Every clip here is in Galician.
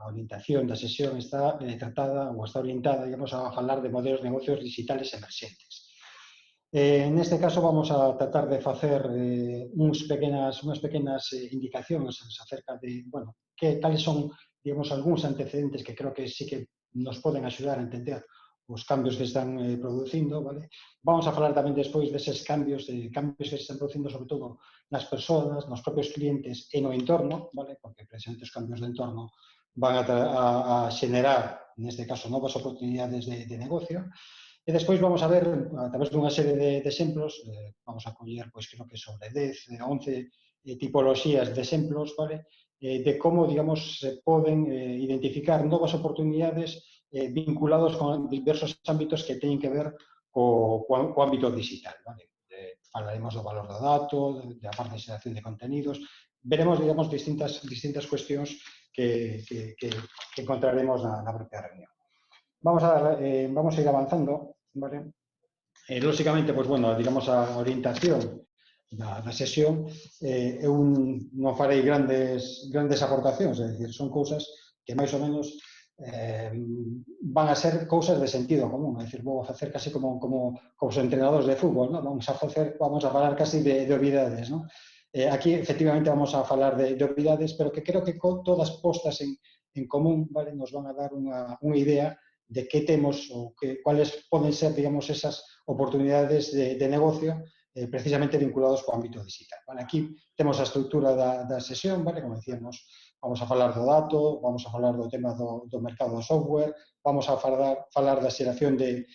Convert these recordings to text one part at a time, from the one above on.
orientación da sesión está tratada ou está orientada, digamos, a falar de modelos de negocios digitales emerxentes. Neste caso vamos a tratar de facer unhas pequenas indicacións acerca de, bueno, cales son, digamos, algúns antecedentes que creo que sí que nos poden axudar a entender os cambios que están producindo, vale? Vamos a falar tamén despois deses cambios que se están producindo sobre todo nas persoas, nos propios clientes e no entorno, vale? Porque precisamente os cambios de entorno van a xenerar, neste caso, novas oportunidades de negocio. E despois vamos a ver, a través dunha serie de exemplos, vamos a coller, pois, creo que sobre 10, 11 tipoloxías de exemplos, vale? De como, digamos, se poden identificar novas oportunidades vinculados con diversos ámbitos que teñen que ver co ámbito digital, vale? Falaremos do valor do dato, da parte de xeración de contenidos, veremos, digamos, distintas cuestións que encontraremos na propia reunión. Vamos a ir avanzando, vale? Lóxicamente, pois, bueno, digamos, a orientación da sesión, eu non farei grandes aportacións, é dicir, son cousas que máis ou menos van a ser cousas de sentido común, é dicir, vou a facer casi como os entrenadores de fútbol, non? Vamos a falar casi de obviedades, non? Aquí, efectivamente, vamos a falar de obviedades, pero que creo que todas postas en común, vale, nos van a dar unha idea de que temos ou cuáles poden ser, digamos, esas oportunidades de negocio precisamente vinculados co ámbito digital. Vale? Aquí temos a estrutura da sesión, vale? Como decíamos, vamos a falar do dato, vamos a falar do tema do mercado do software, vamos a falar da xeración de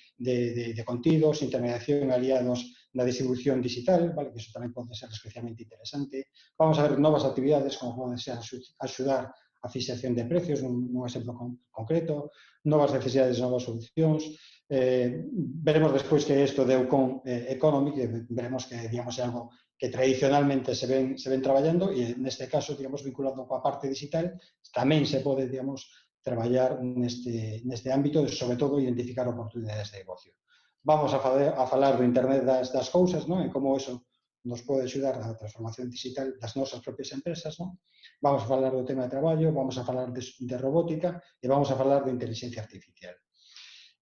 contidos, intermediación aliados na distribución digital, vale? Que iso tamén pode ser especialmente interesante. Vamos a ver novas actividades, como pode ser axudar a fixación de precios, un exemplo concreto, novas necesidades, novas solucións. Veremos despois que isto de Eucon Economy, que veremos que, digamos, é algo que tradicionalmente se ven traballando e, neste caso, digamos, vinculado coa parte digital, tamén se pode, digamos, traballar neste ámbito de, sobre todo, identificar oportunidades de negocio. Vamos a falar do Internet das cousas, non? E como eso nos pode axudar na transformación digital das nosas propias empresas, non? Vamos a falar do tema de traballo, vamos a falar de robótica e vamos a falar de inteligencia artificial.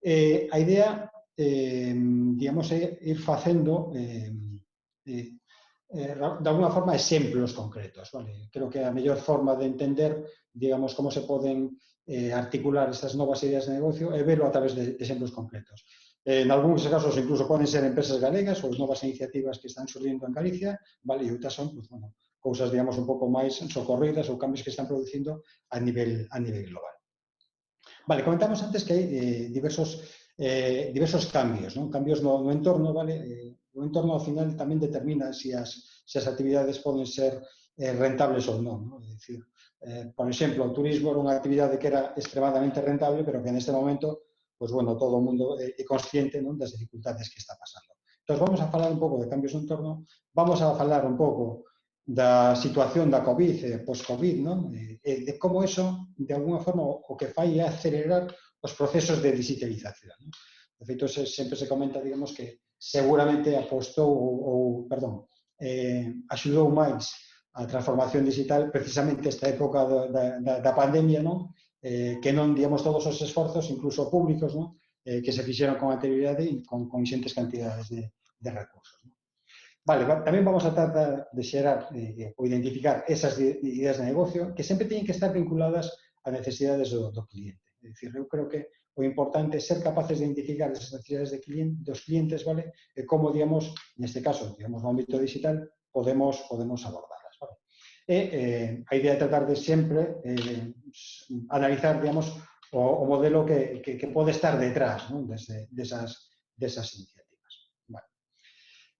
A idea, digamos, é ir facendo, de alguna forma, exemplos concretos. Vale? Creo que a mellor forma de entender, digamos, como se poden articular estas novas ideas de negocio é verlo a través de exemplos concretos. En algúns casos, incluso, poden ser empresas galegas ou novas iniciativas que están surgindo en Galicia, vale? E outras son, pues, bueno, cousas, digamos, un pouco máis socorridas ou cambios que están producindo a nivel global. Vale, comentamos antes que hai diversos cambios, non? Cambios no entorno, vale? O entorno, ao final, tamén determina se as actividades poden ser rentables ou non, é dicir, por exemplo, o turismo era unha actividade que era extremadamente rentable, pero que neste momento, pois, bueno, todo o mundo é consciente, non, das dificultades que está pasando. Entón, vamos a falar un pouco de cambios no entorno, vamos a falar un pouco da situación da COVID, post-COVID, non? De como eso, de alguna forma, o que fai é acelerar os procesos de digitalización. Non? De feito, sempre se comenta, digamos, que seguramente axudou máis a transformación digital precisamente esta época da pandemia, non? Que non, digamos, todos os esforzos, incluso públicos, non? Que se fixeron con anterioridade e con ingentes cantidades de recursos. Non? Vale, tamén vamos a tratar de xerar ou identificar esas ideas de negocio que sempre teñen que estar vinculadas a necesidades do cliente. É dicir, eu creo que o importante é ser capaces de identificar esas necesidades dos clientes, vale? E como, digamos, neste caso, digamos, no ámbito digital, podemos abordarlas, vale? E a idea é tratar de sempre analizar, digamos, o modelo que pode estar detrás, non? Desas iniciativas.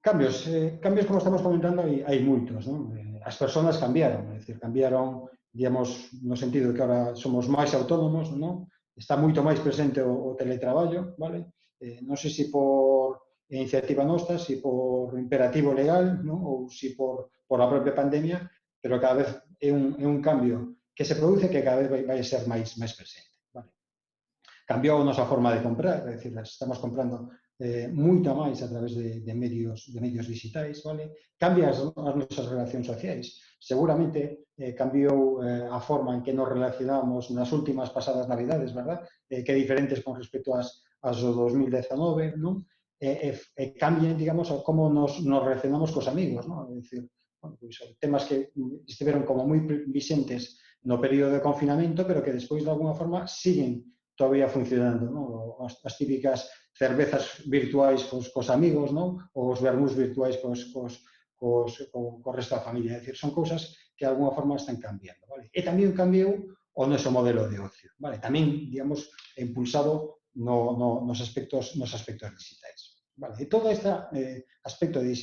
Cambios, como estamos comentando, hai moitos, non? As persoas cambiaron, é dicir, cambiaron, digamos, no sentido de que agora somos máis autónomos, non? Está moito máis presente o teletraballo, vale? Non sei se por iniciativa nosa, se por imperativo legal, non? Ou se por a propia pandemia, pero cada vez é un cambio que se produce que cada vez vai ser máis presente, vale? Cambiou a nosa forma de comprar, é dicir, estamos comprando moita máis a través de medios digitais, vale? Cambia as nosas relacións sociais. Seguramente cambiou a forma en que nos relacionamos nas últimas pasadas Navidades, verdad? Que diferentes con respecto ás do 2019, non? Cambian, digamos, como nos relacionamos cos amigos, non? É dicir, bueno, pois, temas que estiveron como moi vixentes no período de confinamento, pero que despois, de alguna forma, siguen todavía funcionando, non? As típicas cervezas virtuais cos amigos, non? Ou os vermús virtuais co resto da familia. É dicir, son cousas que de alguna forma están cambiando, vale? E tamén cambiou o noso modelo de ocio, vale? Tamén, digamos, impulsado nos aspectos digitais. Vale? E todo este aspecto de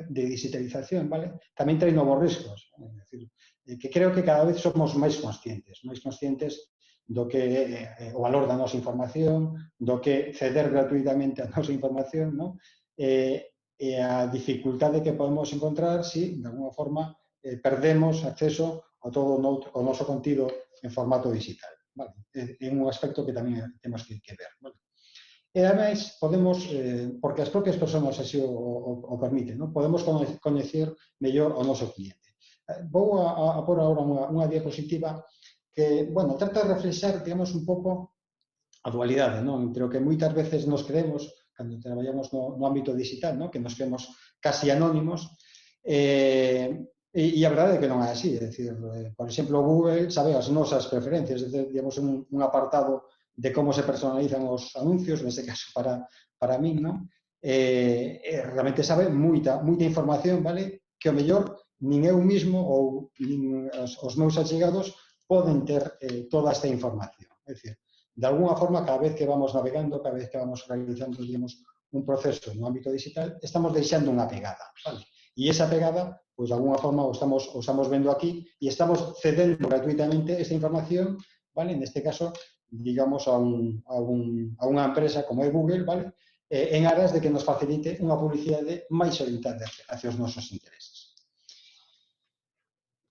digitalización, vale? Tamén trae novos riscos. É dicir, que creo que cada vez somos máis conscientes do que o valor da nosa información, do que ceder gratuitamente a nosa información, non? E a dificultade que podemos encontrar se, de alguna forma, perdemos acceso a todo o noso contido en formato digital. Vale? É un aspecto que tamén temos que ver. Vale? E, ademais, podemos, porque as propias persoas así o permiten, non? Podemos coñecer mellor o noso cliente. Vou a pôr agora unha diapositiva que, bueno, trata de reflexar, digamos, un pouco a dualidade, non? Entre o que moitas veces nos creemos, cando traballamos no ámbito digital, non? Que nos creemos casi anónimos, e a verdade é que non é así. É dicir, por exemplo, Google sabe as nosas preferencias, digamos, un apartado de como se personalizan os anuncios, neste caso para min, non? Realmente sabe moita información, vale? Que o mellor nin eu mismo ou nin os meus achegados poden ter toda esta información. É dicir, de alguna forma, cada vez que vamos navegando, cada vez que vamos realizando, digamos, un proceso no ámbito digital, estamos deixando unha pegada, vale? E esa pegada, pois, de alguna forma, o estamos vendo aquí e estamos cedendo gratuitamente esta información, vale? Neste caso, digamos, a unha empresa como é Google, vale? En aras de que nos facilite unha publicidade máis orientada hacia os nosos intereses.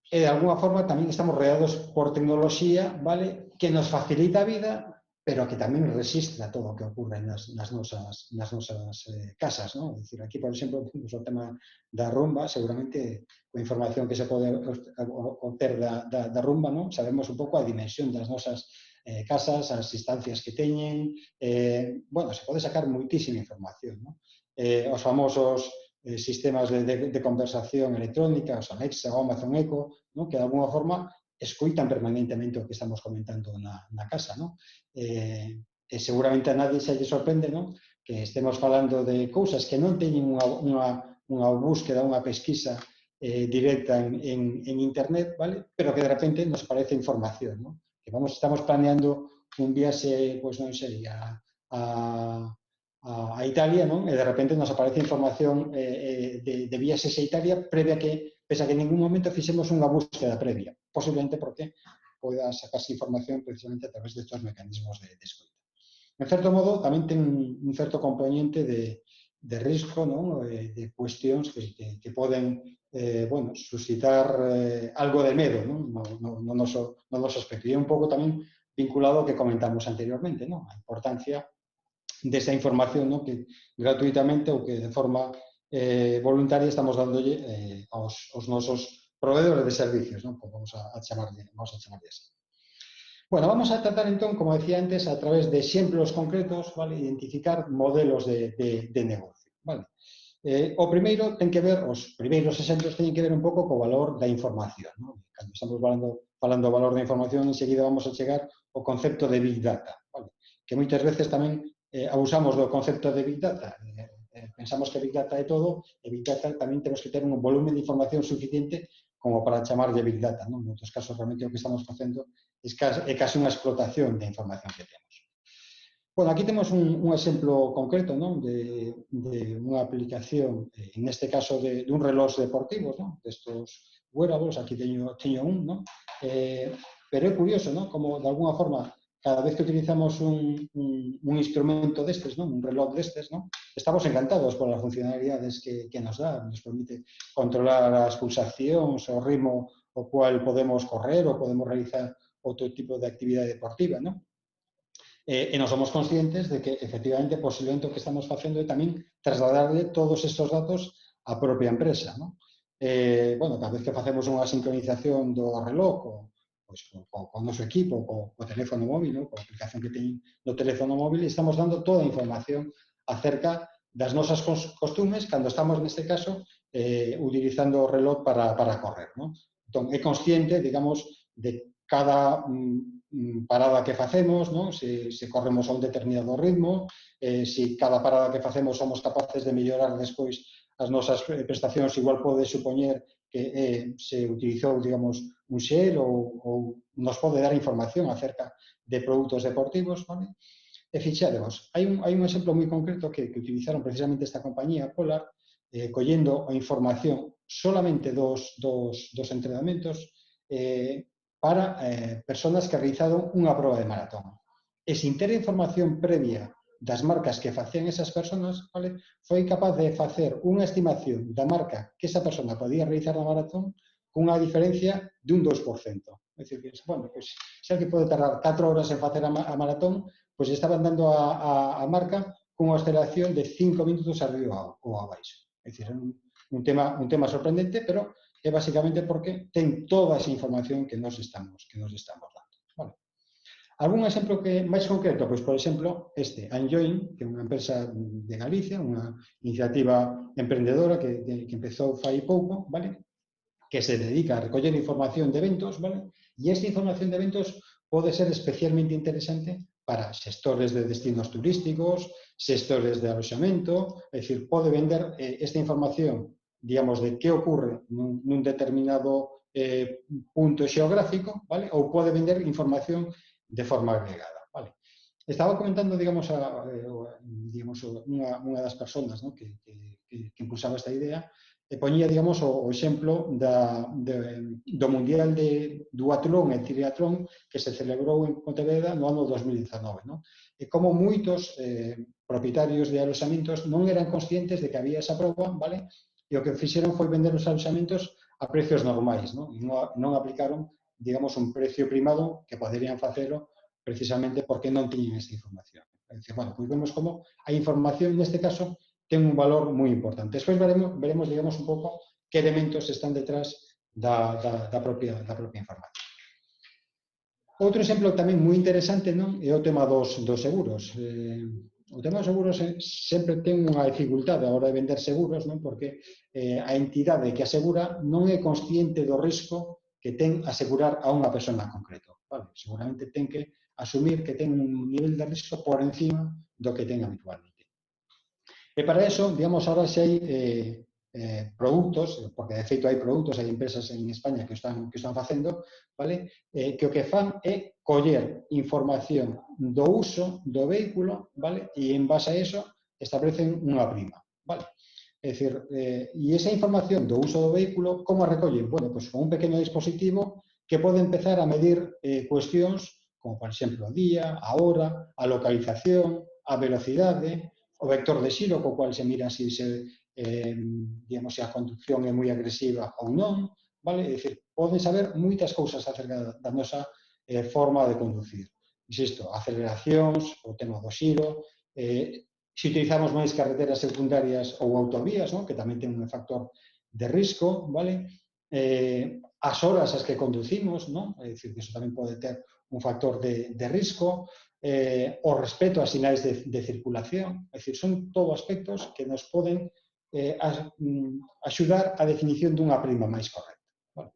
E, de alguna forma, tamén estamos rodeados por tecnoloxía, vale, que nos facilita a vida, pero que tamén resistra todo o que ocurre nas nosas casas, non? É dicir, aquí, por exemplo, temos o tema da rumba, seguramente, coa información que se pode obter da rumba, non? Sabemos un pouco a dimensión das nosas casas, as instancias que teñen, bueno, se pode sacar moitísima información, non? Os famosos sistemas de conversación electrónica, os Alexa ou Amazon Echo, ¿no? Que de alguna forma escoitan permanentemente o que estamos comentando na casa, ¿no? Seguramente a nadie se lle sorprende, ¿no? Que estemos falando de cousas que non teñen unha búsqueda, unha pesquisa directa en internet, ¿vale? Pero que de repente nos parece información, ¿no? Que estamos planeando un viaxe, pois non sei, a Italia, non? E de repente nos aparece información de viaxes a Italia previa que, pese a que en ningún momento fixemos unha búsqueda previa, posiblemente porque poida sacarse información precisamente a través destes mecanismos de escoita. En certo modo, tamén ten un certo componente de risco, non? De cuestións que poden, bueno, suscitar algo de medo, non? No noso aspecto. E un pouco tamén vinculado ao que comentamos anteriormente, non? A importancia desa información, non? Que gratuitamente ou que de forma voluntaria estamos dándolle aos nosos proveedores de servicios, non? Pues vamos a chamarlle así. Bueno, vamos a tratar entón, como decía antes, a través de exemplos concretos, vale, identificar modelos de negocio, vale. O primeiro ten que ver, os primeiros exemplos teñen que ver un pouco co valor da información, non? Cando estamos falando do valor da información, enseguida vamos a chegar ao concepto de Big Data, vale? Que moitas veces tamén abusamos do concepto de Big Data. Pensamos que Big Data é todo, e Big Data tamén temos que ter un volumen de información suficiente como para chamarlle Big Data, non? En outros casos, realmente, o que estamos facendo é casi unha explotación da información que temos. Bueno, aquí temos un exemplo concreto, non? De unha aplicación, neste caso, dun reloj deportivo, non? Destos wearables, aquí teño un, non? Pero é curioso, non? Como, de alguna forma, cada vez que utilizamos un instrumento destes, non? Un reloj destes, non? Estamos encantados polas funcionalidades que nos dá, nos permite controlar as pulsacións, o ritmo o cual podemos correr ou podemos realizar outro tipo de actividade deportiva, non? E non somos conscientes de que, efectivamente, posiblemente o que estamos facendo é tamén trasladarle todos estes datos á propia empresa, non? Bueno, cada vez que facemos unha sincronización do reloj pois, co noso equipo, co teléfono móvil, non? Coa aplicación que teñen no teléfono móvil, estamos dando toda a información acerca das nosas costumes cando estamos, neste caso, utilizando o reloj para correr, non? Entón, é consciente, digamos, de cada parada que facemos, non? Se corremos a un determinado ritmo, se cada parada que facemos somos capaces de mellorar despois as nosas prestacións, igual pode supoñer que se utilizou, digamos, un xel ou nos pode dar información acerca de produtos deportivos, vale? E fixadevos, hai un exemplo moi concreto que utilizaron precisamente esta compañía, Polar, collendo a información solamente dos entrenamentos para persoas que realizaron unha proba de maratón. E sin ter información previa das marcas que facían esas persoas, vale, foi capaz de facer unha estimación da marca que esa persona podía realizar na maratón cunha diferencia de un 2%. É dicir, bueno, pues, se alguén pode tardar 4 horas en facer a maratón, pois estaban dando a marca cunha aceleración de 5 minutos arriba ou abaixo. É dicir, un tema sorprendente, pero é basicamente porque ten toda esa información que nos estamos dando. Vale. Algún exemplo máis concreto? Pois, por exemplo, Enjoin, que é unha empresa de Galicia, unha iniciativa emprendedora que empezou fai pouco, vale? Que se dedica a recoller información de eventos, vale? E esta información de eventos pode ser especialmente interesante para xestores de destinos turísticos, xestores de aloxamento, é dicir, pode vender esta información, digamos, de que ocurre nun determinado punto xeográfico, vale? Ou pode vender información de forma agregada, vale? Estaba comentando, digamos, unha das persoas, ¿no? que impulsaba esta idea, e poñía, digamos, o exemplo do Mundial de Duatlón e Triatlón que se celebrou en Pontevedra no ano 2019, non? E como moitos propietarios de aloxamentos non eran conscientes de que había esa proba, vale? E o que fixeron foi vender os aloxamentos a precios normais, non? E non aplicaron, digamos, un precio primado que poderían facelo precisamente porque non tiñen esta información. É dicir, bueno, pois vemos como a información, neste caso, ten un valor moi importante. Despois veremos, digamos, un pouco que elementos están detrás da propia información. Outro exemplo tamén moi interesante, non? É o tema dos seguros. O tema dos seguros sempre ten unha dificultade a hora de vender seguros, non? Porque a entidade que asegura non é consciente do risco que ten asegurar a unha persona en concreto. Vale? Seguramente ten que asumir que ten un nivel de risco por encima do que ten habitualmente. E para eso, digamos, ahora se hai produtos, porque de feito hai produtos, hai empresas en España que están facendo, vale? Que o que fan é coller información do uso do vehículo, vale? E en base a eso establecen unha prima, vale? É dicir, e esa información do uso do vehículo, como a recollen? Bueno, pois con un pequeno dispositivo que pode empezar a medir cuestións como, por exemplo, o día, a hora, a localización, a velocidade, o vector de xiro, co cual se mira se digamos, se a conducción é moi agresiva ou non, vale? É dicir, poden saber moitas cousas acerca da nosa forma de conducir. Insisto, aceleracións, o tema do xiro, se utilizamos máis carreteras secundarias ou autovías, non? Que tamén ten un factor de risco, vale? As horas as que conducimos, non? É dicir, que iso tamén pode ter un factor de risco, o respeto a sinais de circulación, é dicir, son todo aspectos que nos poden axudar a definición dunha prima máis correcta. Vale?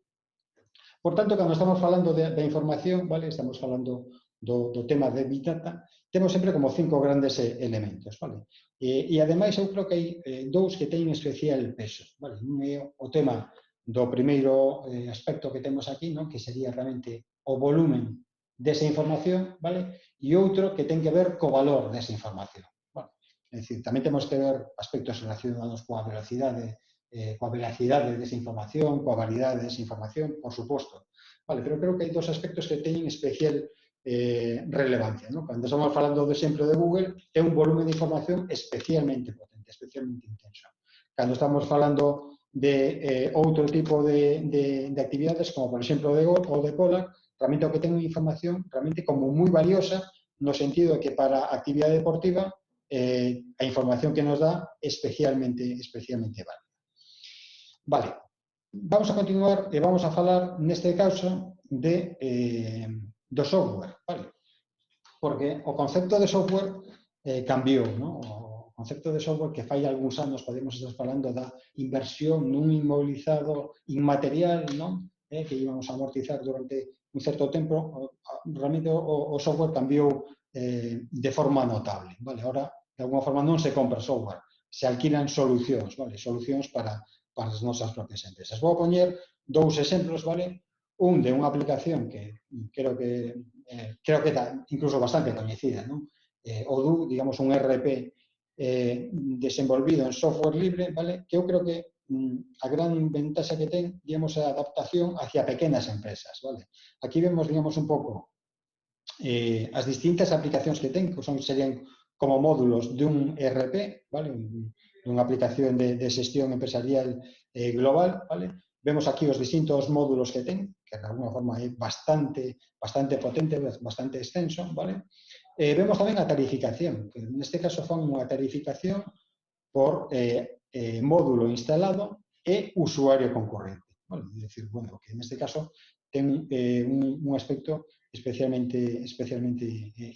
Por tanto, cando estamos falando da información, vale? Estamos falando do tema de Big Data, temos sempre como 5 grandes elementos, vale? E ademais, eu creo que hai dous que teñen especial peso, vale? Un é o tema do primeiro aspecto que temos aquí, non? Que sería realmente o volumen desa información, vale? E outro que ten que ver co valor desa información. Bueno, é dicir, tamén temos que ver aspectos relacionados coa veracidade desa información, coa validade desa información, por suposto. Vale, pero creo que hai dos aspectos que teñen especial relevancia, ¿no? Cando estamos falando do exemplo de Google, é un volumen de información especialmente potente, especialmente intenso. Cando estamos falando de outro tipo de actividades, como por exemplo o de Polar, realmente o que ten unha información realmente como moi valiosa no sentido de que para a actividade deportiva a información que nos dá é especialmente válida. Vale, vamos a continuar e vamos a falar neste caso do software, vale? Porque o concepto de software cambiou, non? O concepto de software que fai algúns anos podemos estar falando da inversión nun inmobilizado inmaterial, non? Que íbamos a amortizar durante un certo tempo. Realmente o software cambiou de forma notable, vale? Ahora, de alguma forma, non se compra software, se alquilan solucións, vale? Solucións para as nosas propias empresas. Vou poñer dous exemplos, vale? Un de unha aplicación que creo que está incluso bastante coñecida, non? Odoo, digamos, un ERP desenvolvido en software libre, vale? Que eu creo que a gran ventaxa que ten, digamos, é a adaptación hacia pequenas empresas, vale? Aquí vemos, digamos, un pouco as distintas aplicacións que ten, que serían como módulos dun ERP, vale? Dunha aplicación de xestión empresarial global, vale? Vemos aquí os distintos módulos que ten, que de alguna forma é bastante potente, bastante extenso, vale? Vemos tamén a tarificación, que neste caso fan unha tarificación por módulo instalado e usuario concurrente, vale? É dicir, bueno, que neste caso ten un aspecto especialmente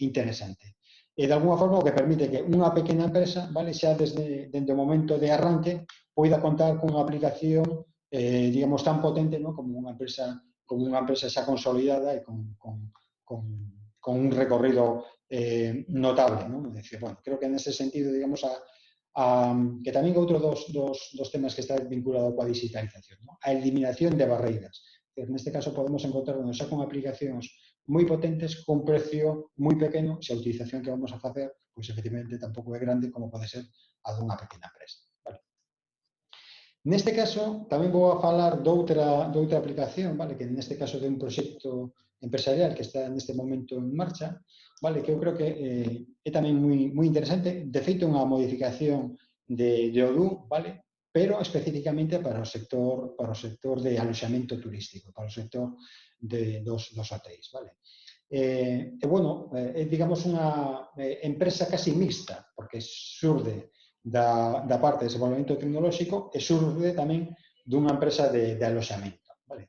interesante. E, de alguna forma, o que permite que unha pequena empresa, vale, xa desde o momento de arranque, poida contar cunha aplicación, digamos, tan potente, ¿no? como unha empresa xa consolidada e con un recorrido notable, ¿no? É dicir, bueno, creo que nese sentido, digamos, que tamén outro dos temas que está vinculado coa digitalización, ¿no? A eliminación de barreiras. Neste caso podemos encontrarnos xa con aplicacións moi potentes con precio moi pequeno, se a utilización que vamos a facer, pois efectivamente tampouco é grande como pode ser a dunha pequena empresa. Vale. Neste caso, tamén vou a falar doutra aplicación, vale, que neste caso de un proxecto empresarial que está neste momento en marcha, vale, que eu creo que é tamén moi interesante. De feito, unha modificación de Odoo, vale, pero especificamente para o sector de aloxamento turístico, para o sector dos hotéis, vale? Bueno, é, digamos, unha empresa casi mixta, porque xurde da parte de desenvolvemento tecnolóxico e xurde tamén dunha empresa de aloxamento, vale?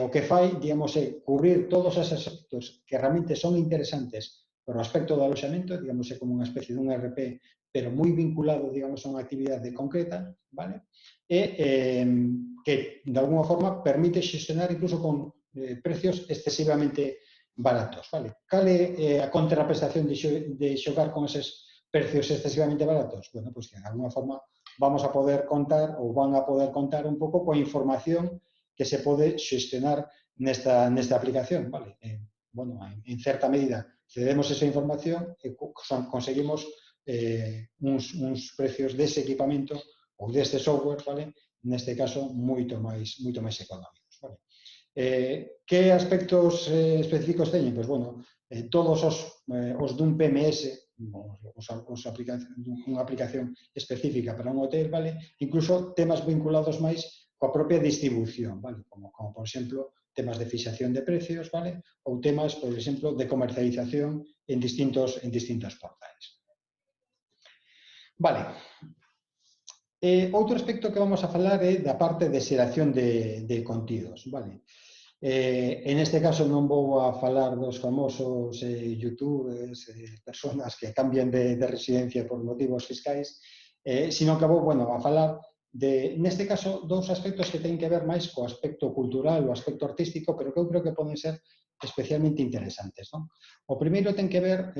O que fai, digamos, é cubrir todos esos aspectos que realmente son interesantes para o aspecto do aloxamento, digamos, é como unha especie dun ERP, pero moi vinculado, digamos, a unha actividade concreta, vale? E que, de alguna forma, permite xestionar incluso con precios excesivamente baratos, vale? Cal é a contraprestación de xogar con eses precios excesivamente baratos? Bueno, pois que, de alguna forma, vamos a poder contar ou van a poder contar un pouco coa información que se pode xestionar nesta aplicación, vale? Bueno, en certa medida, cedemos esa información e conseguimos uns precios dese equipamento ou deste software, vale? Neste caso, moito máis económicos, vale? Que aspectos específicos teñen? Pois, bueno, todos os dun PMS, unha aplicación específica para un hotel, vale? Incluso temas vinculados máis coa propia distribución, vale? Como por exemplo, temas de fixación de precios, vale? Ou temas, por exemplo, de comercialización en distintos portais. Vale. Outro aspecto que vamos a falar é da parte de xeración de contidos, vale? En este caso non vou a falar dos famosos youtubers, personas que cambian de residencia por motivos fiscais, sino que vou, bueno, a falar neste caso, dous aspectos que teñen que ver máis co aspecto cultural, o aspecto artístico, pero que eu creo que poden ser especialmente interesantes, non? O primeiro ten que ver,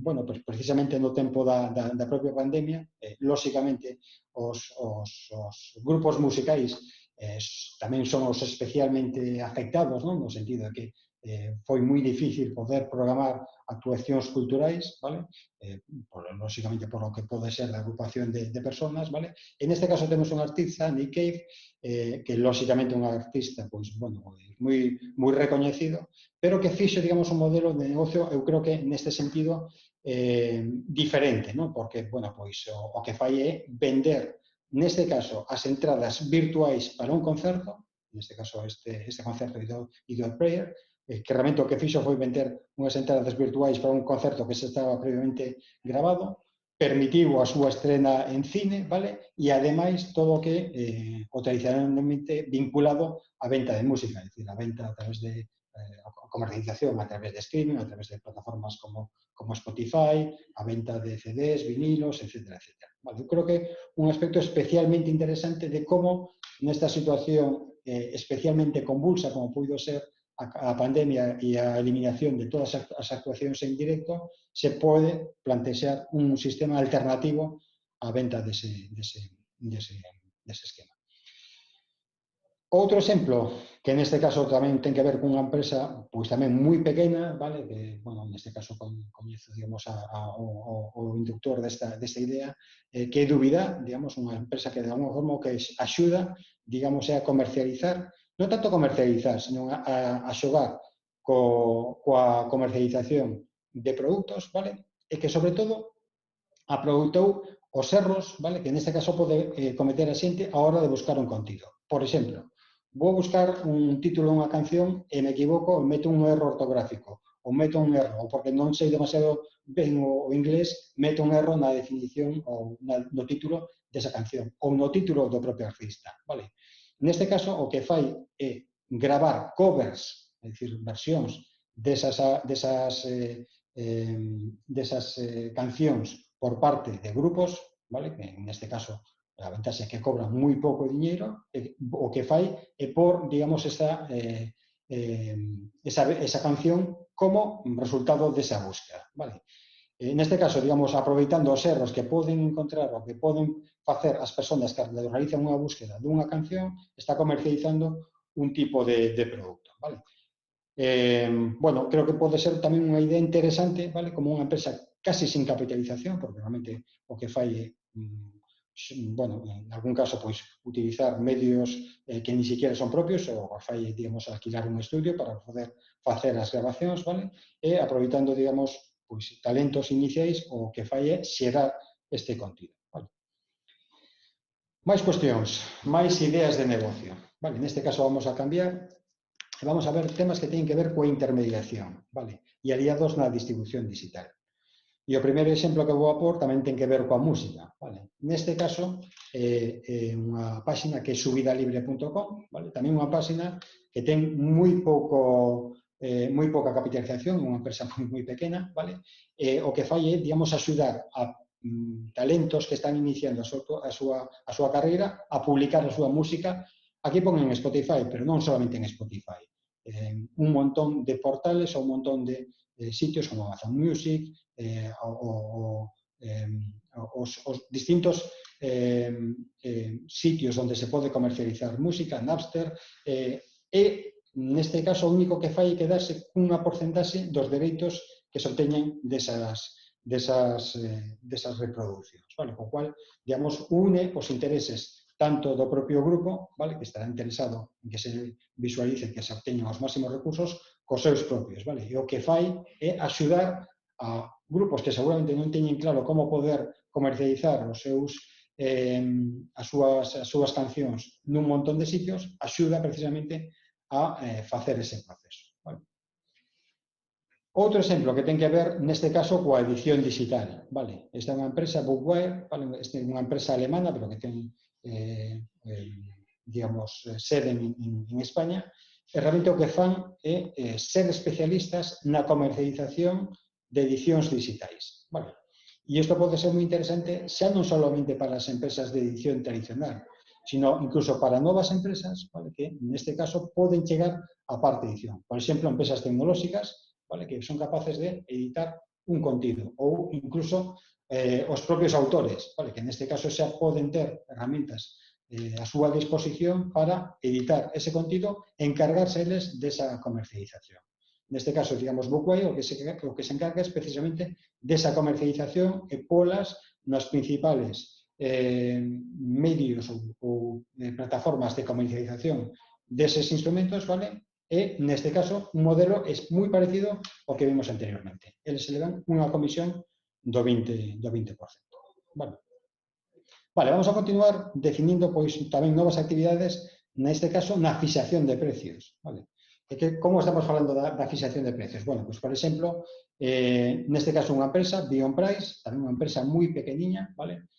bueno, pues precisamente no tempo da propia pandemia, lóxicamente, os grupos musicais tamén son os especialmente afectados, non? No sentido de que foi moi difícil poder programar actuacións culturais, vale? Lóxicamente por o que pode ser a agrupación de personas, vale? En este caso temos un artista, Nick Cave, que lóxicamente un artista, pois, bueno, moi recoñecido, pero que fixo, digamos, un modelo de negocio, eu creo que neste sentido diferente, non? Porque, bueno, pois o que fai é vender, neste caso, as entradas virtuais para un concerto, neste caso este concerto Idiot Prayer, que realmente o que fixo foi vender unhas entradas virtuais para un concerto que se estaba previamente grabado, permitiu a súa estrena en cine, vale? E ademais todo o que tradicionalmente vinculado á venta de música, é dicir, a venta a través de a comercialización a través de streaming, a través de plataformas como Spotify, a venta de CDs, vinilos, etcétera, etcétera. Vale, eu creo que un aspecto especialmente interesante de como nesta situación especialmente convulsa como puido ser a pandemia e a eliminación de todas as actuacións en directo, se pode plantexar un sistema alternativo á venta dese esquema. Outro exemplo, que neste caso tamén ten que ver cunha empresa pois tamén moi pequena, vale? Que, bueno, neste caso coñezo, digamos, o inductor desta idea, que é Dubida, digamos, unha empresa que de alguma forma que axuda, digamos, a comercializar, non tanto comercializar, senón a xogar coa comercialización de produtos, vale? E que, sobre todo, aproveitou os erros, vale? Que neste caso pode cometer a xente a hora de buscar un contido. Por exemplo, vou buscar un título dunha canción e me equivoco e meto un erro ortográfico, ou meto un erro, ou porque non sei demasiado ben o inglés, meto un erro na definición ou no título desa canción, ou no título do propio artista, vale? Neste caso, o que fai é gravar covers, é dicir, versións desas cancións por parte de grupos, vale? Que neste caso a ventaxe é que cobran moi pouco diñeiro, o que fai é por, digamos, esa canción como resultado desa búsqueda. Vale? Neste caso, digamos, aproveitando os erros que poden encontrar ou que poden facer as persoas que realizan unha búsqueda dunha canción, está comercializando un tipo de produto. Vale? Bueno, creo que pode ser tamén unha idea interesante, vale? Como unha empresa casi sin capitalización, porque realmente o que fai é bueno, en algún caso, pois, utilizar medios que ni siquiera son propios ou fai, digamos, alquilar un estudio para poder facer as grabacións, vale? E aproveitando, digamos, pois, talentos iniciais, o que fai é xerar este contido, vale? Mais cuestións, máis ideas de negocio, vale? Neste caso vamos a cambiar e vamos a ver temas que teñen que ver coa intermediación, vale? E aliados na distribución digital. E o primeiro exemplo que vou a por tamén ten que ver coa música. Vale? Neste caso, unha páxina que é subidalibre.com, vale? Tamén unha páxina que ten moi pouca capitalización, unha empresa moi pequena, vale? O que fai é, digamos, axudar a talentos que están iniciando a súa carreira a publicar a súa música. Aquí ponen en Spotify, pero non solamente en Spotify. Un montón de portales ou un montón de sitios como Amazon Music, os distintos sitios onde se pode comercializar música, Napster, e neste caso o único que fai é que darse unha porcentaxe dos dereitos que se obteñen desas reproduccións, vale? Co cual, digamos, une os intereses tanto do propio grupo, vale? Que estará interesado en que se visualice, que se obteñan os máximos recursos, cos seus propios, vale? E o que fai é axudar a grupos que seguramente non teñen claro como poder comercializar as súas cancións nun montón de sitios, axuda precisamente a facer ese proceso. Vale? Outro exemplo que ten que ver, neste caso, coa edición digital. Vale? Esta é unha empresa, Bookwire, vale? Esta é unha empresa alemana, pero que ten digamos, sede en España, e realmente o que fan é ser especialistas na comercialización de edicións digitais. Vale? E isto pode ser moi interesante xa non solamente para as empresas de edición tradicional, sino incluso para novas empresas, vale? Que neste caso poden chegar á parte de edición. Por exemplo, empresas tecnolóxicas, vale? Que son capaces de editar un contido ou incluso os propios autores, vale? Que neste caso xa poden ter herramientas a súa disposición para editar ese contido e encargarse eles desa comercialización. Neste caso, digamos, Bookwire o que se encarga é precisamente desa comercialización e polas nas principales medios ou plataformas de comercialización deses instrumentos, vale? E, neste caso, un modelo é moi parecido ao que vimos anteriormente. Eles se le dan unha comisión do 20%. Vale. Vale, vamos a continuar definindo pois tamén novas actividades, neste caso, na fixación de precios. Vale? como estamos falando da fixación de precios? Bueno, pues, por exemplo, neste caso unha empresa, Beyond Price, tamén unha empresa moi pequeniña, vale?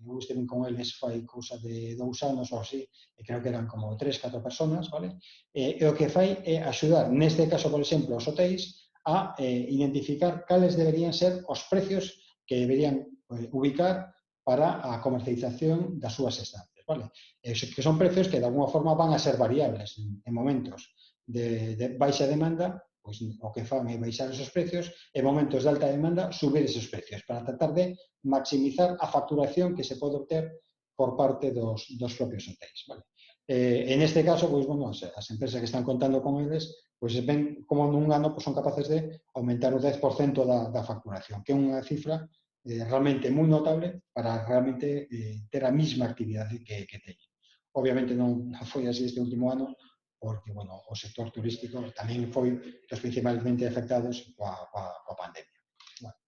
Eu estive con eles fai cousa de 2 anos ou así, e creo que eran como 3, 4 personas, vale? E o que fai é axudar, neste caso, por exemplo, os hotéis, a identificar cales deberían ser os precios que deberían ubicar para a comercialización das súas estancias, vale? Que son precios que de alguna forma van a ser variables en momentos de baixa demanda, pois o que fan é baixar esos precios, e en momentos de alta demanda subir esos precios para tratar de maximizar a facturación que se pode obter por parte dos propios hotéis, vale? En este caso, pois, bueno, as empresas que están contando con eles, pois ven como nun ano pois, son capaces de aumentar o 10% da facturación, que é unha cifra realmente moi notable para realmente ter a mesma actividade que teñen. Obviamente non foi así este último ano, porque, bueno, o sector turístico tamén foi dos principalmente afectados coa pandemia. Bueno.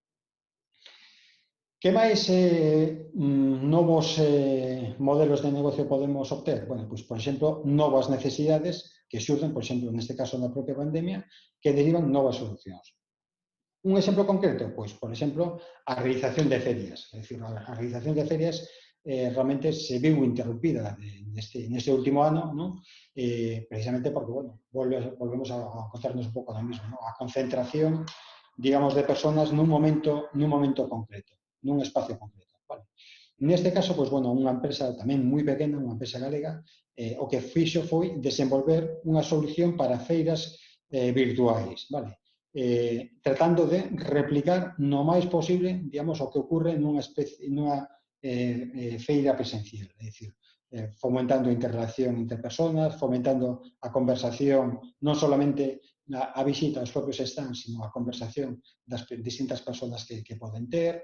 Que máis novos modelos de negocio podemos obter? Bueno, pois, por exemplo, novas necesidades que xurden, por exemplo, neste caso na propia pandemia, que derivan novas solucións. Un exemplo concreto, pois, por exemplo, a realización de ferias. É dicir, a realización de ferias realmente se viu interrumpida neste último ano, ¿no? Precisamente porque, bueno, volvemos a contarnos un pouco do mismo, ¿no? A concentración, digamos, de personas nun momento concreto, nun espacio concreto, vale? Neste caso, pois, bueno, unha empresa tamén moi pequena, unha empresa galega, o que fixo foi desenvolver unha solución para feiras virtuais, vale? Tratando de replicar no máis posible, digamos, o que ocurre nunha feira presencial, é dicir, fomentando a interrelación entre personas, fomentando a conversación, non solamente a visita aos propios stands, sino a conversación das distintas personas que poden ter.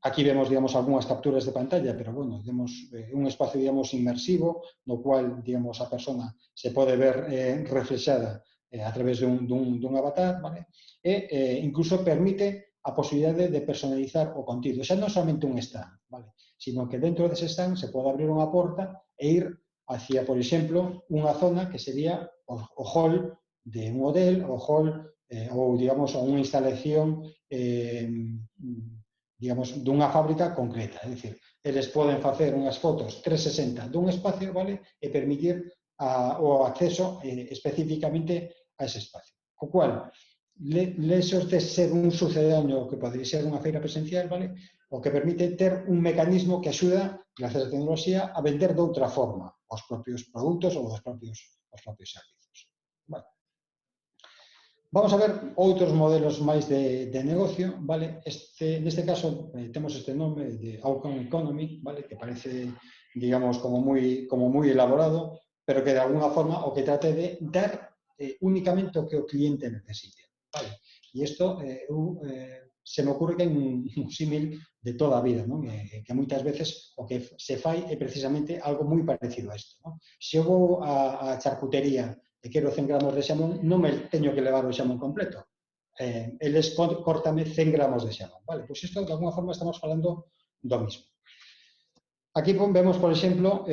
Aquí vemos, digamos, algunhas capturas de pantalla, pero, bueno, vemos un espacio, digamos, inmersivo, no cual, digamos, a persona se pode ver reflexada a través dun avatar, vale? E incluso permite a posibilidade de personalizar o contido. Xa non somente un stand, vale? Sino que dentro dese stand se pode abrir unha porta e ir hacia, por exemplo, unha zona que sería o hall de un hotel, o hall ou, digamos, unha instalación digamos, dunha fábrica concreta. É dicir, eles poden facer unhas fotos 360 dun espacio, vale? E permitir o acceso especificamente a ese espacio. Co cual, lexos de ser un sucedáneo que podría ser unha feira presencial, vale? O que permite ter un mecanismo que axuda, gracias á tecnoloxía, a vender de outra forma os propios produtos ou os propios servizos. Vale. Vamos a ver outros modelos máis de negocio, vale? Neste caso temos este nome de Outcome Economy, vale? Que parece, digamos, como moi elaborado, pero que de alguna forma o que trate de dar únicamente o que o cliente necesite, vale? E isto se me ocurre que é un símil de toda a vida, non? Que moitas veces o que se fai é precisamente algo moi parecido a isto, non? Se eu vou á charcutería e quero 100 gramos de xamón, non me teño que levar o xamón completo. Eles córtame 100 gramos de xamón, vale? Pois isto, de alguna forma, estamos falando do mismo. Aquí vemos, por exemplo,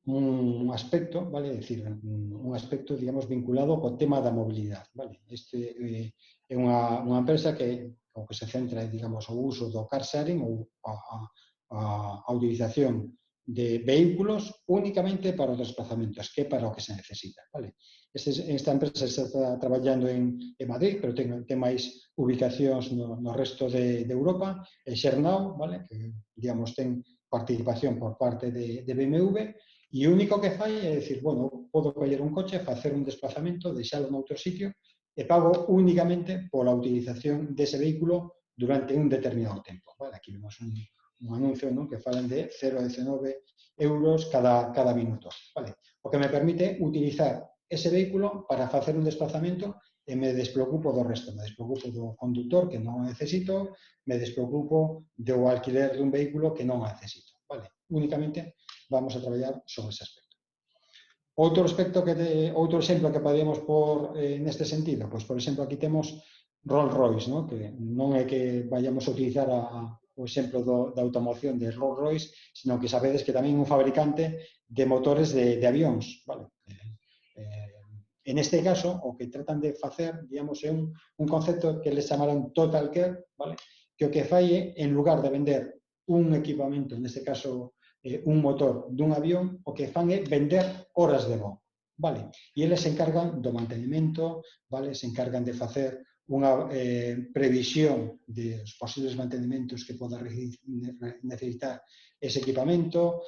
un aspecto, vale, é dicir, un aspecto, digamos, vinculado co tema da mobilidade, vale? Este é unha empresa que o que se centra é, digamos, o uso do car sharing ou a utilización de vehículos únicamente para os desplazamentos, que é para o que se necesita, vale? Esta empresa está traballando en Madrid, pero ten máis ubicacións no resto de Europa, e Xernau, vale, que, digamos, ten participación por parte de BMW, e o único que fai é dicir, bueno, podo coller un coche, facer un desplazamento, deixalo noutro sitio e pago únicamente pola utilización dese vehículo durante un determinado tempo. Vale? Aquí vemos un anuncio, ¿no? Que falan de 0,19 euros cada minuto. Vale? O que me permite utilizar ese vehículo para facer un desplazamento e me despreocupo do resto. Me despreocupo do conductor que non o necesito, me despreocupo do alquiler dun vehículo que non o necesito. Vale? Únicamente vamos a traballar sobre ese aspecto. Outro exemplo que podemos pôr neste sentido, pois, por exemplo, aquí temos Rolls-Royce, ¿no? Que non é que vayamos a utilizar o exemplo da automoción de Rolls-Royce, sino que sabedes que tamén é un fabricante de motores de avións, vale? En este caso, o que tratan de facer, digamos, é un concepto que les chamarán total care, vale? Que o que fai é, en lugar de vender un equipamento, neste caso un motor dun avión, o que fan é vender horas de voo, vale? E eles se encargan do mantenimento, vale? Se encargan de facer unha previsión dos posibles mantenimentos que poda necesitar ese equipamento,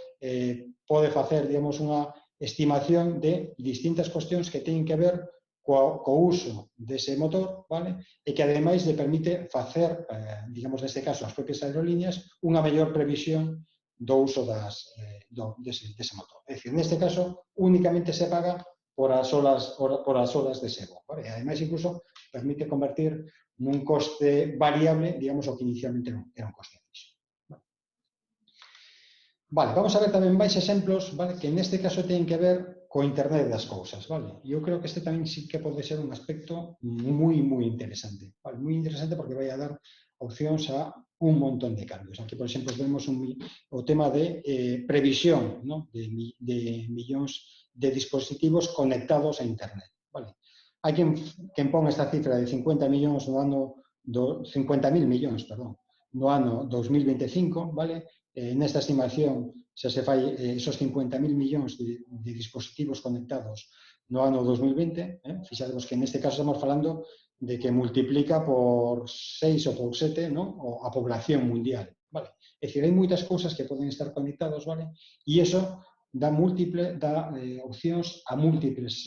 pode facer, digamos, unha estimación de distintas cuestións que teñen que ver co uso dese motor, vale? E que ademais le permite facer, digamos, neste caso, as propias aerolíneas, unha mellor previsión do uso dese motor. É dicir, neste caso, únicamente se paga por as horas de ese voo, vale? E ademais, incluso, permite convertir nun coste variable, digamos, o que inicialmente era un coste fixo. Vale, vamos a ver tamén máis exemplos, vale, que neste caso teñen que ver co Internet das cousas, vale? E eu creo que este tamén sí que pode ser un aspecto moi interesante, vale? Moi interesante porque vai a dar opcións a un montón de cambios. Aquí, por exemplo, vemos o tema de previsión, ¿no? de millóns de dispositivos conectados a Internet, vale? Hai quen pon esta cifra de 50 millóns no ano 50.000 millóns, perdón, no ano 2025, vale? Nesta estimación, se fai esos 50.000 millóns de dispositivos conectados no ano 2020, fixademos que neste caso estamos falando de que multiplica por 6 ou por 7, ¿no? A población mundial, vale? É dicir, hai moitas cousas que poden estar conectados, vale? E iso dá opcións a múltiples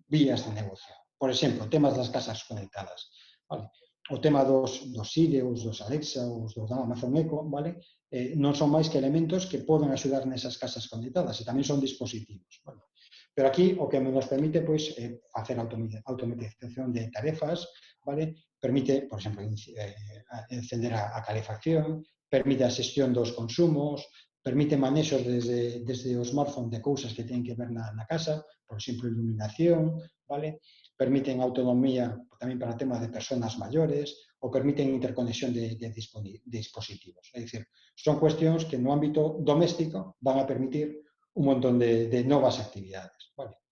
vías de negocio. Por exemplo, temas das casas conectadas, vale? O tema dos Siri, os dos Alexa, os dos Amazon Echo, vale? Non son máis que elementos que poden axudar nesas casas conectadas e tamén son dispositivos, vale? Pero aquí o que nos permite, pois, facer automatización de tarefas, vale? Permite, por exemplo, encender a calefacción, permite a xestión dos consumos, permite manexos desde o smartphone de cousas que teñen que ver na casa, por exemplo, iluminación, vale? Permiten autonomía tamén para temas de persoas maiores ou permiten interconexión de dispositivos. É dicir, son cuestións que no ámbito doméstico van a permitir un montón de novas actividades. Vale.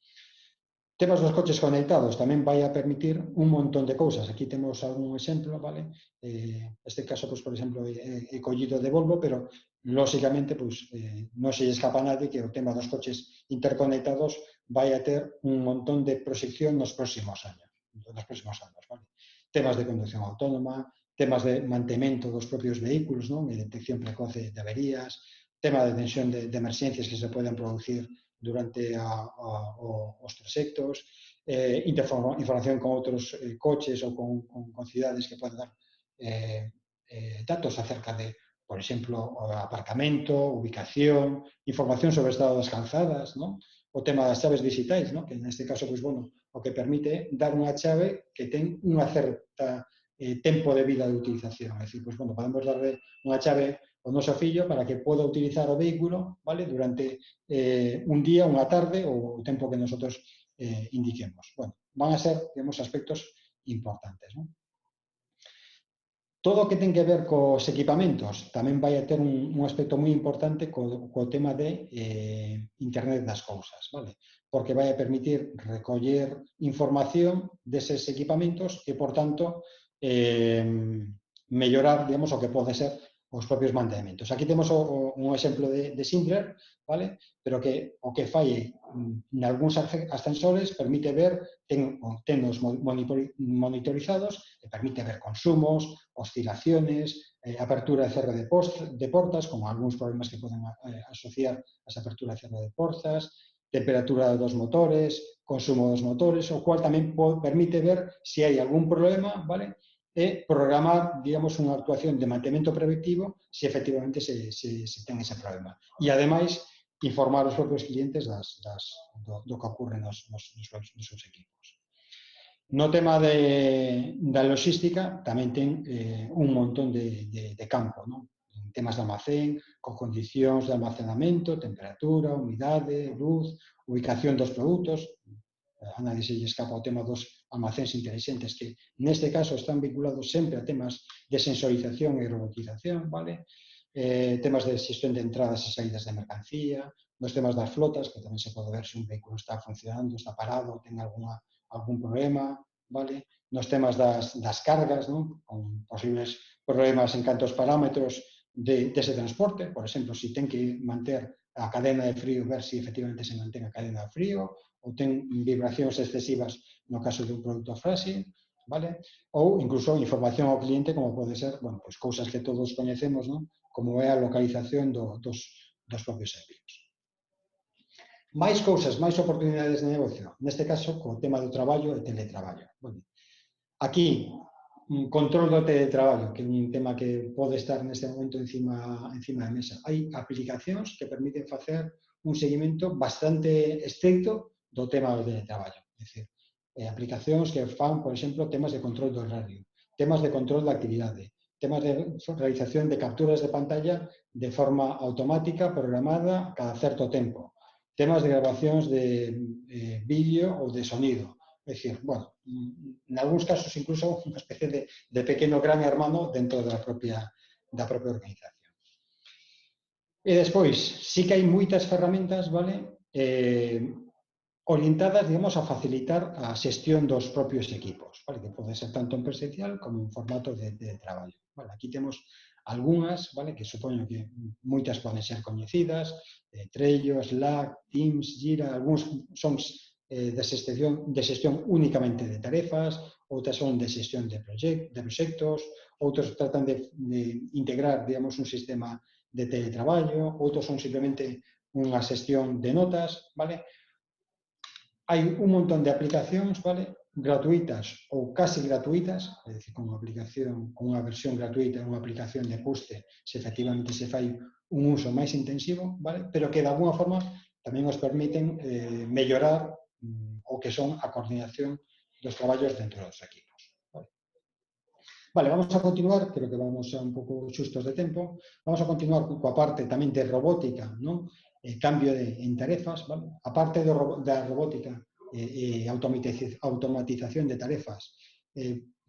Temas dos coches conectados tamén vai a permitir un montón de cousas. Aquí temos algún exemplo, vale? Este caso, pues, por exemplo, é collido de Volvo, pero, lóxicamente, pues, non se escapa a nadie que o tema dos coches interconectados vai a ter un montón de proxección nos próximos anos. Vale? Temas de conducción autónoma, temas de mantemento dos propios vehículos, non? E detección precoce de averías, tema de tensión de emerxencias que se poden producir durante os trayectos, información con outros coches ou con cidades que poden dar datos acerca de, por exemplo, o aparcamento, ubicación, información sobre o estado das calzadas, ¿no? O tema das chaves digitais, ¿no? Que neste caso, pues, bueno, o que permite dar unha chave que ten unha certa tempo de vida de utilización. É dicir, pues, bueno, podemos darle unha chave ao noso fillo para que poda utilizar o vehículo, vale, durante un día, unha tarde ou o tempo que nosotros indiquemos. Bueno, van a ser, digamos, aspectos importantes, ¿no? Todo o que ten que ver cos equipamentos tamén vai a ter un aspecto moi importante co tema de Internet das cousas, vale? Porque vai a permitir recoller información deses equipamentos e, por tanto, mellorar, digamos, o que pode ser os propios mantenimentos. Aquí temos un exemplo de Schindler, vale? Pero que o que fai en algúns ascensores permite ver, ten os monitorizados e permite ver consumos, oscilaciones, apertura e cerre de portas, como algúns problemas que poden asociar esa apertura e cerre de portas, temperatura dos motores, consumo dos motores, o cual tamén permite ver se hai algún problema, vale? E programar, digamos, unha actuación de mantemento preventivo se efectivamente se ten ese problema. E, ademais, informar os propios clientes do que ocorre nos seus equipos. No tema da logística tamén ten un montón de campo, non? En temas de almacén, con condicións de almacenamento, temperatura, humidade, luz, ubicación dos produtos. A nadie se lle escapa o tema dos almacéns inteligentes que, neste caso, están vinculados sempre a temas de sensorización e robotización, vale? Temas de xestión de entradas e saídas de mercancía, nos temas das flotas, que tamén se pode ver se un vehículo está funcionando, está parado, ten algún problema, vale? Nos temas das cargas, non? Con posibles problemas en canto aos parámetros dese transporte, por exemplo, se ten que manter a cadena de frío, ver se efectivamente se mantén a cadena de frío, ou ten vibracións excesivas no caso dun produto frágil, vale? Ou incluso información ao cliente, como pode ser, bueno, pois cousas que todos coñecemos, non? Como é a localización dos propios envíos. Máis cousas, máis oportunidades de negocio, neste caso, co tema do traballo e teletraballo. Bueno, aquí, control do teletraballo, que é un tema que pode estar neste momento encima da mesa. Hai aplicacións que permiten facer un seguimento bastante estricto do tema do teletraballo. É dicir, aplicacións que fan, por exemplo, temas de control do horario, temas de control da actividade, temas de realización de capturas de pantalla de forma automática, programada, cada certo tempo, temas de grabacións de vídeo ou de sonido. É dicir, bueno, en algúns casos incluso unha especie de pequeno gran hermano dentro da propia organización. E despois, sí que hai moitas ferramentas, vale, orientadas, digamos, a facilitar a xestión dos propios equipos, vale, que pode ser tanto en presencial como en formato de traballo. Vale, aquí temos algunhas, vale, que supoño que moitas poden ser coñecidas, Trello, Slack, Teams, Jira, algúns son de xestión únicamente de tarefas, outras son de xestión de proxectos, outros tratan de integrar, digamos, un sistema de teletraballo, outros son simplemente unha xestión de notas, vale? Hai un montón de aplicacións, vale, gratuitas ou casi gratuitas, é dicir, con unha versión gratuita, unha aplicación de custe, se efectivamente se fai un uso máis intensivo, vale, pero que de alguna forma tamén nos permiten mellorar o que son a coordinación dos traballos dentro dos equipos. Vale, vamos a continuar, creo que vamos a un pouco xustos de tempo, vamos a continuar coa parte tamén de robótica, non? Cambio en tarefas, vale? A parte da robótica e automatización de tarefas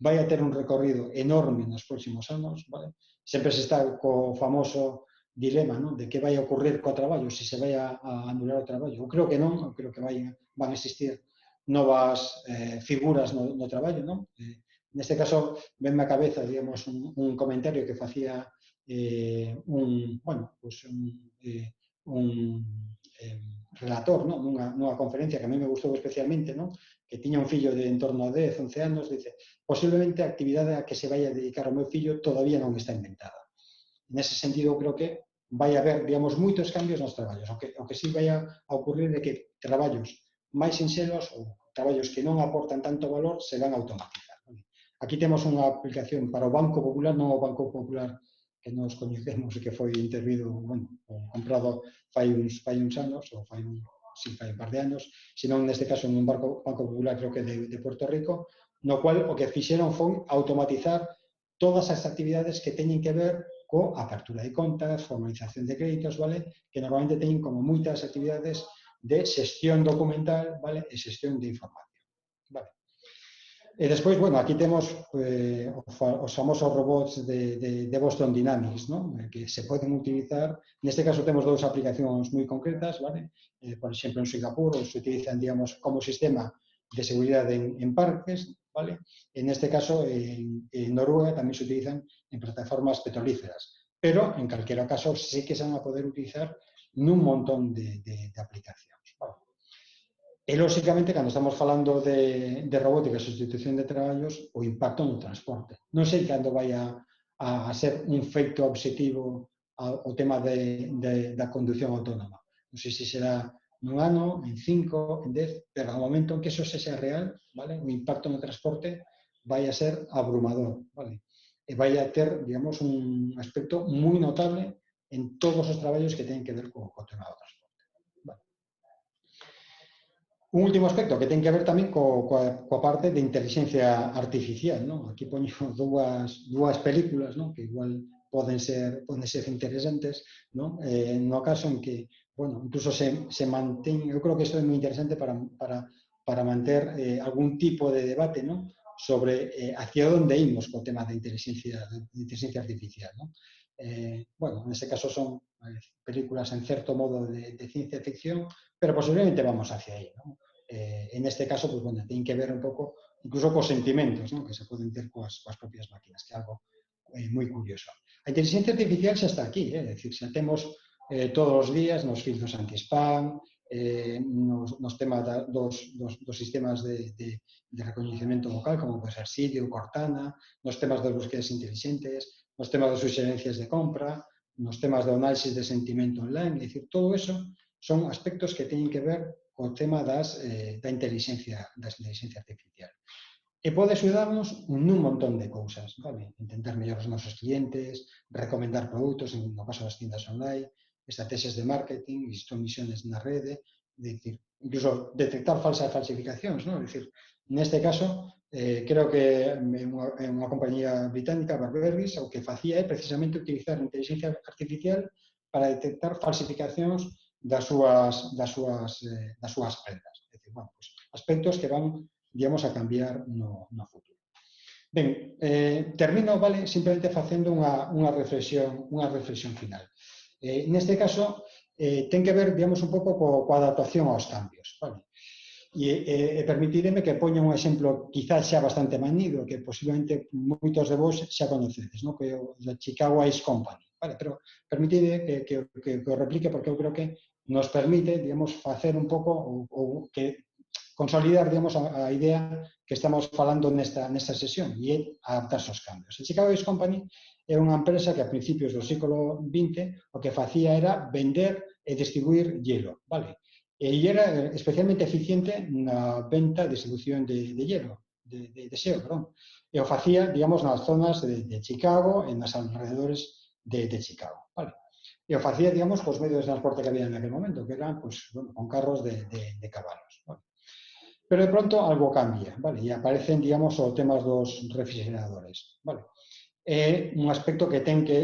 vai a ter un recorrido enorme nos próximos anos, vale? Sempre se está co famoso dilema, non? De que vai a ocurrir co traballo, se se vai a anular o traballo. Eu creo que non, eu creo que van a existir novas figuras no traballo, non? Neste caso, venme a cabeza, digamos, un comentario que facía un relator, non? Nunha conferencia que a mí me gustou especialmente, non? Que tiña un fillo de en torno a 10, 11 anos, dice, posiblemente a actividade a que se vai a dedicar o meu fillo todavía non está inventada. Nese sentido, creo que vai haber, digamos, moitos cambios nos traballos. O que sí vai a ocurrir é que traballos máis sinxelos ou traballos que non aportan tanto valor se van a automatizar. Aquí temos unha aplicación para o Banco Popular, non o Banco Popular que nos coñecemos e que foi intervido, bueno, comprado fai uns anos, ou fai un par de anos, senón neste caso nun Banco Popular, creo que de Puerto Rico, no cual o que fixeron foi automatizar todas as actividades que teñen que ver co apertura de contas, formalización de créditos, vale? Que normalmente teñen como moitas actividades de xestión documental, vale? E xestión de información, vale? E despois, bueno, aquí temos os famosos robots de Boston Dynamics, ¿no? Que se poden utilizar. Neste caso temos dous aplicacións moi concretas, vale? Por exemplo, en Singapur se utilizan, digamos, como sistema de seguridade en parques, vale? En este caso, en Noruega tamén se utilizan en plataformas petrolíferas, pero en calquera caso sí que se van a poder utilizar nun montón de aplicacións, vale? E, lóxicamente, cando estamos falando de robótica e sustitución de traballos, o impacto no transporte. Non sei cando vai a ser un feito obxectivo o tema da conducción autónoma. Non sei se será nun ano, en 5, en 10, pero ao momento en que eso sexa real, vale, o impacto no transporte vai a ser abrumador, vale? E vai a ter, digamos, un aspecto moi notable en todos os traballos que teñen que ver co tema do transporte. Un último aspecto que ten que ver tamén coa parte de inteligencia artificial, non? Aquí poño dúas películas, non? Que igual poden ser interesantes, non? No caso en que, bueno, incluso se mantén, eu creo que isto é moi interesante para manter algún tipo de debate, non? Sobre hacia onde imos co tema da inteligencia artificial, non? bueno, neste caso son películas en certo modo de ciencia ficción, pero posiblemente vamos hacia aí, ¿no? En este caso, pues, bueno, ten que ver un pouco incluso cos sentimentos, ¿no? Que se poden ter coas propias máquinas, que é algo moi curioso. A inteligencia artificial xa está aquí, é dicir, xa temos todos os días nos filtros anti-spam, nos temas dos sistemas de recoñecemento vocal, como pode ser Siri ou Cortana, nos temas das búsquedas inteligentes, nos temas das suxerencias de compra, nos temas de análisis de sentimento online, é dicir, todo eso son aspectos que teñen que ver co tema da inteligencia artificial. E pode axudarnos nun montón de cousas, vale? Intentar mellorar os nosos clientes, recomendar produtos, no caso das tiendas online, estrategias de marketing, misiones na rede, decir, incluso detectar falsificacións, non? É dicir, neste caso, creo que unha compañía británica, Burberry, o que facía é precisamente utilizar a inteligencia artificial para detectar falsificacións das súas prendas. É dicir, bueno, pues, aspectos que van, digamos, a cambiar no futuro. Ben, termino, vale, simplemente facendo unha reflexión final. Neste caso, ten que ver, digamos, un pouco coa adaptación aos cambios, vale? E permitireme que poña un exemplo quizás xa bastante manido, que posiblemente moitos de vos xa conocedes, no? Que é o da Chicago Ice Company, vale? Pero permitide que o replique porque eu creo que nos permite, digamos, facer un pouco ou que consolidar, digamos, a idea que estamos falando nesta sesión e é adaptarse aos cambios. A Chicago Ice Company é unha empresa que a principios do século XX o que facía era vender e distribuir hielo, vale? E era especialmente eficiente na venta e distribución de hielo, de xeo, perdón. E o facía, digamos, nas zonas de Chicago e nas alrededores de Chicago, vale? E o facía, digamos, cos medios de transporte que había en aquel momento, que eran, pues, bueno, con carros de cabalos, vale? Pero de pronto algo cambia, vale? E aparecen, digamos, os temas dos refrigeradores, vale? É un aspecto que ten que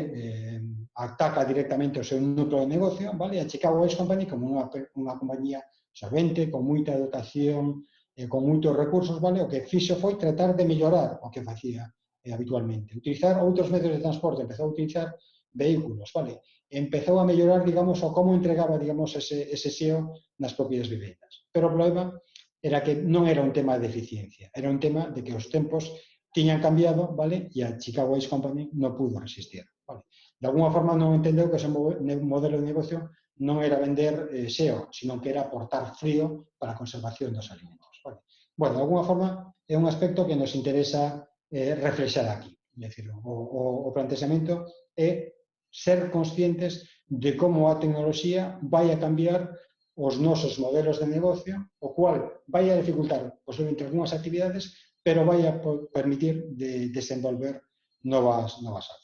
ataca directamente o seu núcleo de negocio, vale? A Chicago Ice Company como unha compañía solvente, con moita dotación, con moitos recursos, vale? O que fixo foi tratar de mellorar o que facía habitualmente. Utilizar outros medios de transporte, empezou a utilizar vehículos, vale? Empezou a mellorar, digamos, o como entregaba, digamos, ese xeo nas propias vivendas. Pero o problema era que non era un tema de eficiencia, era un tema de que os tempos tiñan cambiado, vale? E a Chicago Ice Company non pudo resistir, vale? De alguna forma non entendeu que ese modelo de negocio non era vender xeo, sino que era aportar frío para a conservación dos alimentos, vale? Bueno, de alguna forma é un aspecto que nos interesa reflexar aquí. É dicir, o plantexamento é ser conscientes de como a tecnoloxía vai a cambiar os nosos modelos de negocio, o cual vai a dificultar posiblemente algunhas actividades, pero vai a permitir de desenvolver novas áreas.